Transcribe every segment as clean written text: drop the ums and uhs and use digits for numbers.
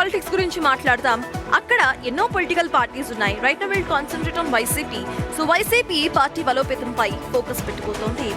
Politics గురించి మాట్లాడదాం. అక్కడ ఎన్నో పొలిటికల్ పార్టీస్ ఉన్నాయి. Right now will concentrate on YCP. So YCP party బలోపేతంపై ఫోకస్ పెట్టుకోతోంది.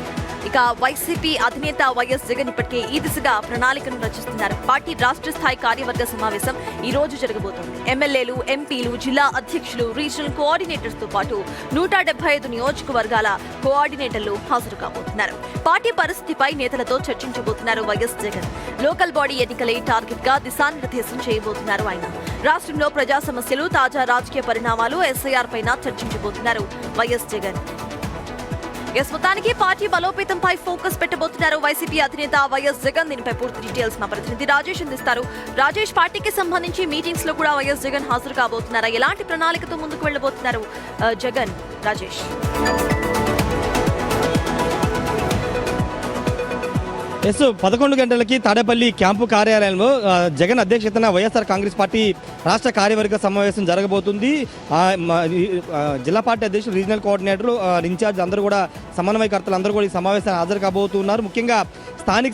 ఇక వైసీపీ అధినేత వైఎస్ జగన్ ఇప్పటికే ఈ దిశగా ప్రణాళికను రచిస్తున్నారు. పార్టీ రాష్ట్ర స్థాయి కార్యవర్గ సమావేశం ఈ రోజు జరగబోతోంది. ఎమ్మెల్యేలు, ఎంపీలు, జిల్లా అధ్యక్షులు, రీజనల్ కోఆర్డినేటర్స్ తో పాటు 175 నియోజకవర్గాల కోఆర్డినేటర్లు హాజరు కాబోతున్నారు. పార్టీ పరిస్థితిపై నేతలతో చర్చించబోతున్నారు వైఎస్ జగన్. లోకల్ బాడీ ఎన్నికలే టార్గెట్ గా దిశానిర్దేశం చేయబోతున్నారు ఆయన. రాష్ట్రంలో ప్రజా సమస్యలు, తాజా రాజకీయ పరిణామాలు, ఎస్ఐఆర్ పైన చర్చించబోతున్నారు వైఎస్ జగన్. మొత్తానికి పార్టీ బలోపేతంపై ఫోకస్ పెట్టబోతున్నారు వైసీపీ అధినేత వైఎస్ జగన్. దీనిపై పూర్తి డీటెయిల్స్ మా ప్రతినిధి రాజేష్ అందిస్తారు. రాజేష్, పార్టీకి సంబంధించి మీటింగ్స్ లో కూడా వైఎస్ జగన్ హాజరు కాబోతున్నారా? ఎలాంటి ప్రణాళికతో ముందుకు వెళ్లబోతున్నారు జగన్? రాజేష్. ఎస్ 11 గంటలకి తాడేపల్లి క్యాంపు కార్యాలయంలో జగన్ అధ్యక్షతన వైఎస్ఆర్ కాంగ్రెస్ పార్టీ రాష్ట్ర కార్యవర్గ సమావేశం జరగబోతుంది. జిల్లా పార్టీ అధ్యక్షులు, రీజనల్ కోఆర్డినేటర్లు, ఇన్ఛార్జ్ అందరూ కూడా, సమన్వయకర్తలు అందరూ కూడా ఈ సమావేశానికి హాజరు కాబోతున్నారు. ముఖ్యంగా స్థానిక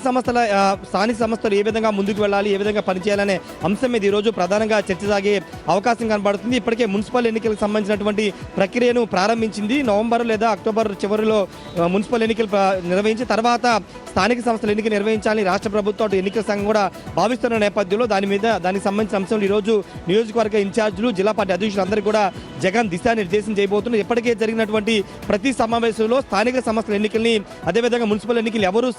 సంస్థలు ఏ విధంగా ముందుకు వెళ్ళాలి, ఏ విధంగా పనిచేయాలనే అంశం మీద ఈరోజు ప్రధానంగా చర్చ సాగే అవకాశం కనబడుతుంది. ఇప్పటికే మున్సిపల్ ఎన్నికలకు సంబంధించినటువంటి ప్రక్రియను ప్రారంభించింది. నవంబర్ లేదా అక్టోబర్ చివరిలో మున్సిపల్ ఎన్నికలు నిర్వహించి తర్వాత స్థానిక సంస్థల ఎన్నిక నిర్వహించాలని రాష్ట్ర ప్రభుత్వం ఎన్నికల సంఘం కూడా భావిస్తున్న నేపథ్యంలో దానికి సంబంధించిన అంశంలో ఈరోజు నియోజకవర్గ ఇన్ఛార్జీలు, జిల్లా పార్టీ అధ్యక్షులు అందరూ కూడా జగన్ దిశానిర్దేశం చేయబోతున్నారు. ఇప్పటికే జరిగినటువంటి ప్రతి సమావేశంలో స్థానిక సంస్థల ఎన్నికల్ని, అదేవిధంగా మున్సిపల్ ఎన్నికలు ఎవరు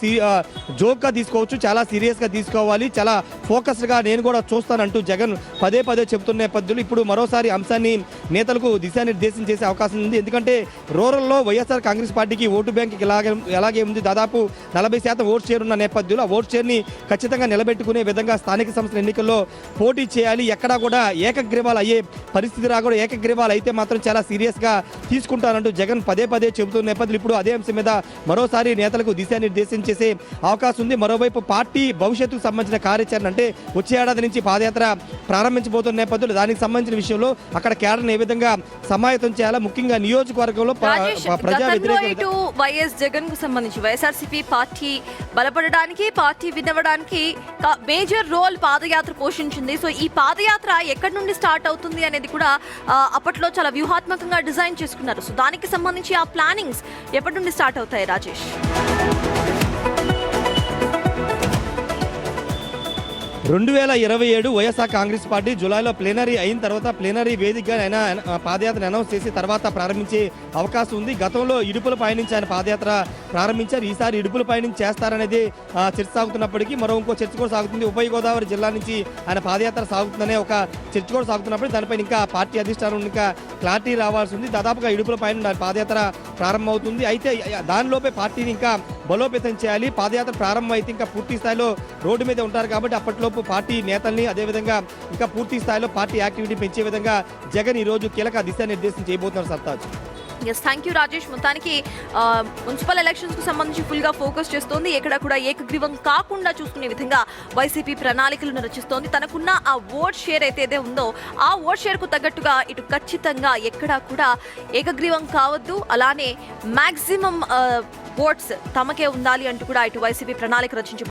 జోక్గా తీసుకోవచ్చు, చాలా సీరియస్గా తీసుకోవాలి, చాలా ఫోకస్డ్గా నేను కూడా చూస్తానంటూ జగన్ పదే చెబుతున్న నేపథ్యంలో ఇప్పుడు మరోసారి అంశాన్ని నేతలకు దిశానిర్దేశం చేసే అవకాశం ఉంది. ఎందుకంటే రూరల్లో వైఎస్ఆర్ కాంగ్రెస్ పార్టీకి ఓటు బ్యాంక్ ఎలాగే ఉంది. దాదాపు 40% ఓట్ షేర్ ఉన్న నేపథ్యంలో ఆ ఓట్ షేర్ని ఖచ్చితంగా నిలబెట్టుకునే విధంగా స్థానిక సంస్థల ఎన్నికల్లో పోటీ చేయాలి. ఎక్కడా కూడా ఏకగ్రీవాలు అయ్యే పరిస్థితి రాకూడదు. ఏకగ్రీవాలు అయితే మాత్రం చాలా సీరియస్గా తీసుకుంటానంటూ జగన్ పదే చెబుతున్న నేపథ్యంలో ఇప్పుడు అదే అంశం మీద మరోసారి నేతలకు దిశానిర్దేశం చేసే అవకాశం ఉంది. మరోవైపు పార్టీ భవిష్యత్తుకు సంబంధించిన కార్యాచరణ, అంటే వచ్చే ఏడాది నుంచి పాదయాత్ర ప్రారంభించబోతున్న నేపథ్యంలో దానికి సంబంధించిన విషయంలో అక్కడ కేడర్ను ఏ విధంగా సమాయత్తం చేయాలా, ముఖ్యంగా నియోజకవర్గంలో ప్రజా వ్యతిరేక వైఎస్ జగన్ కు సంబంధించి వైఎస్ఆర్సీపీ పార్టీ బలపడడానికి, పార్టీ వినవడానికి మేజర్ రోల్ పాదయాత్ర పోషించింది. సో ఈ పాదయాత్ర ఎక్కడి నుండి స్టార్ట్ అవుతుంది అనేది కూడా అప్పట్లో చాలా వ్యూహాత్మకంగా డిజైన్ చేసుకున్నారు. సో దానికి సంబంధించి ఆ ప్లానింగ్స్ ఎప్పటి నుండి స్టార్ట్ అవుతాయి రాజేష్? 2027 వైఎస్ఆర్ కాంగ్రెస్ పార్టీ జూలైలో ప్లేనరీ అయిన తర్వాత ప్లేనరీ వేదికగా ఆయన పాదయాత్ర అనౌన్స్ చేసి తర్వాత ప్రారంభించే అవకాశం ఉంది. గతంలో ఇడుపులపై నుంచి ఆయన పాదయాత్ర ప్రారంభించారు. ఈసారి ఇడుపులపై నుంచి చేస్తారనేది చర్చ సాగుతున్నప్పటికీ ఇంకో చర్చ కూడా సాగుతుంది. ఉభయ గోదావరి జిల్లా నుంచి ఆయన పాదయాత్ర సాగుతుందనే ఒక చర్చ కూడా సాగుతున్నప్పుడు దానిపై ఇంకా పార్టీ అధిష్టానం ఇంకా క్లారిటీ రావాల్సి ఉంది. దాదాపుగా ఇడుపులపై పాదయాత్ర ప్రారంభమవుతుంది. అయితే దానిలోపే పార్టీని ఇంకా బలోపేతం చేయాలి. పాదయాత్ర ప్రారంభం అయితే ఇంకా పూర్తి స్థాయిలో రోడ్డు మీద ఉంటారు కాబట్టి అప్పట్లోపు పార్టీ నేతల్ని, అదేవిధంగా ఇంకా పూర్తి స్థాయిలో పార్టీ యాక్టివిటీ పెంచే విధంగా జగన్ ఈ రోజు కీలక దిశానిర్దేశం చేయబోతున్నారు. సర్తాజ్. Thank you Rajesh. మొత్తానికి మున్సిపల్ ఎలక్షన్స్ కు సంబంధించి ఫుల్ గా ఫోకస్ చేస్తోంది. ఎక్కడ కూడా ఏకగ్రీవం కాకుండా చూసుకునే విధంగా వైసీపీ ప్రణాళికలను రచిస్తోంది. తనకున్న ఆ ఓట్ షేర్ అయితే ఉందో ఆ ఓట్ షేర్ కు తగ్గట్టుగా ఇటు ఖచ్చితంగా ఎక్కడా కూడా ఏకగ్రీవం కావద్దు, అలానే మాక్సిమం ఓట్స్ తమకే ఉండాలి అంటూ కూడా ఇటు వైసీపీ ప్రణాళిక రచించి